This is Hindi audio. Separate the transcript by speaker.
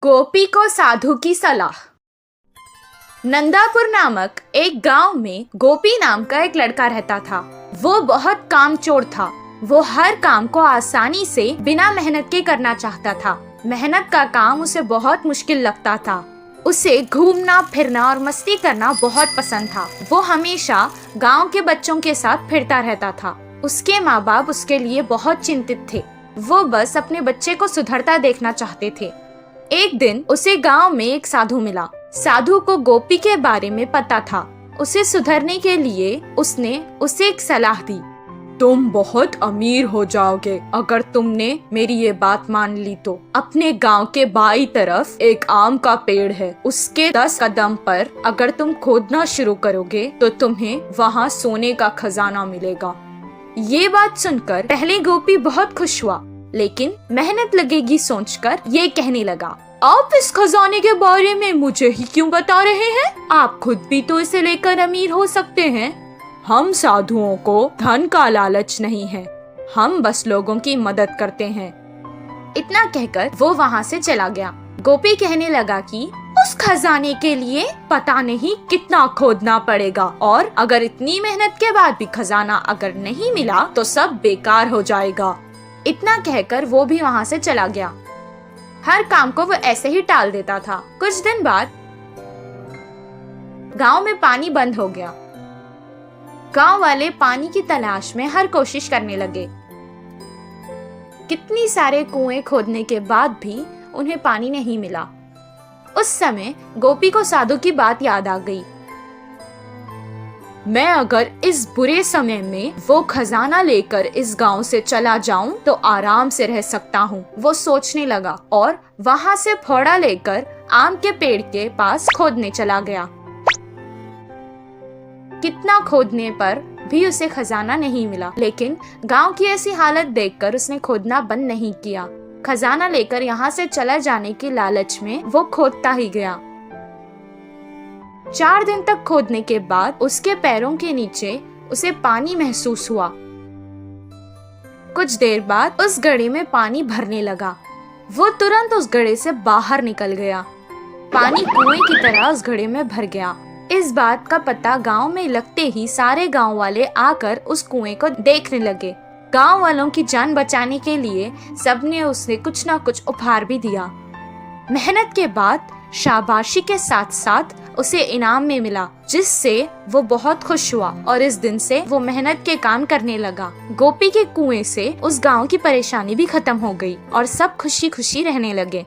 Speaker 1: गोपी को साधु की सलाह। नंदापुर नामक एक गांव में गोपी नाम का एक लड़का रहता था। वो बहुत कामचोर था। वो हर काम को आसानी से बिना मेहनत के करना चाहता था। मेहनत का काम उसे बहुत मुश्किल लगता था। उसे घूमना फिरना और मस्ती करना बहुत पसंद था। वो हमेशा गांव के बच्चों के साथ फिरता रहता था। उसके माँ बाप उसके लिए बहुत चिंतित थे। वो बस अपने बच्चे को सुधरता देखना चाहते थे। एक दिन उसे गांव में एक साधु मिला। साधु को गोपी के बारे में पता था। उसे सुधरने के लिए उसने उसे एक सलाह दी। तुम बहुत अमीर हो जाओगे अगर तुमने मेरी ये बात मान ली तो। अपने गांव के बाईं तरफ एक आम का पेड़ है। उसके 10 कदम पर अगर तुम खोदना शुरू करोगे तो तुम्हें वहाँ सोने का खजाना मिलेगा। ये बात सुनकर पहले गोपी बहुत खुश हुआ, लेकिन मेहनत लगेगी सोचकर ये कहने लगा, आप इस खजाने के बारे में मुझे ही क्यों बता रहे हैं? आप खुद भी तो इसे लेकर अमीर हो सकते हैं। हम साधुओं को धन का लालच नहीं है, हम बस लोगों की मदद करते हैं। इतना कहकर वो वहाँ से चला गया। गोपी कहने लगा कि उस खजाने के लिए पता नहीं कितना खोदना पड़ेगा, और अगर इतनी मेहनत के बाद भी खजाना अगर नहीं मिला तो सब बेकार हो जाएगा। इतना कहकर वो भी वहाँ से चला गया। हर काम को वो ऐसे ही टाल देता था। कुछ दिन बाद गांव में पानी बंद हो गया। गांव वाले पानी की तलाश में हर कोशिश करने लगे। कितनी सारे कुएं खोदने के बाद भी उन्हें पानी नहीं मिला। उस समय गोपी को साधु की बात याद आ गई। मैं अगर इस बुरे समय में वो खजाना लेकर इस गांव से चला जाऊं तो आराम से रह सकता हूं, वो सोचने लगा और वहां से फावड़ा लेकर आम के पेड़ के पास खोदने चला गया। कितना खोदने पर भी उसे खजाना नहीं मिला, लेकिन गांव की ऐसी हालत देखकर उसने खोदना बंद नहीं किया। खजाना लेकर यहाँ से चला जाने की लालच में वो खोदता ही गया। 4 दिन तक खोदने के बाद उसके पैरों के नीचे उसे पानी महसूस हुआ। कुछ देर बाद उस घड़े में पानी भरने लगा। वो तुरंत उस घड़े से बाहर निकल गया। पानी कुएं की तरह उस घड़े में भर गया। इस बात का पता गांव में लगते ही सारे गांव वाले आकर उस कुएं को देखने लगे। गांव वालों की जान बचाने के लिए सबने उसे कुछ न कुछ उपहार भी दिया। मेहनत के बाद शाबाशी के साथ साथ उसे इनाम में मिला, जिससे वो बहुत खुश हुआ और इस दिन से वो मेहनत के काम करने लगा। गोपी के कुएं से उस गांव की परेशानी भी खत्म हो गई और सब खुशी खुशी रहने लगे।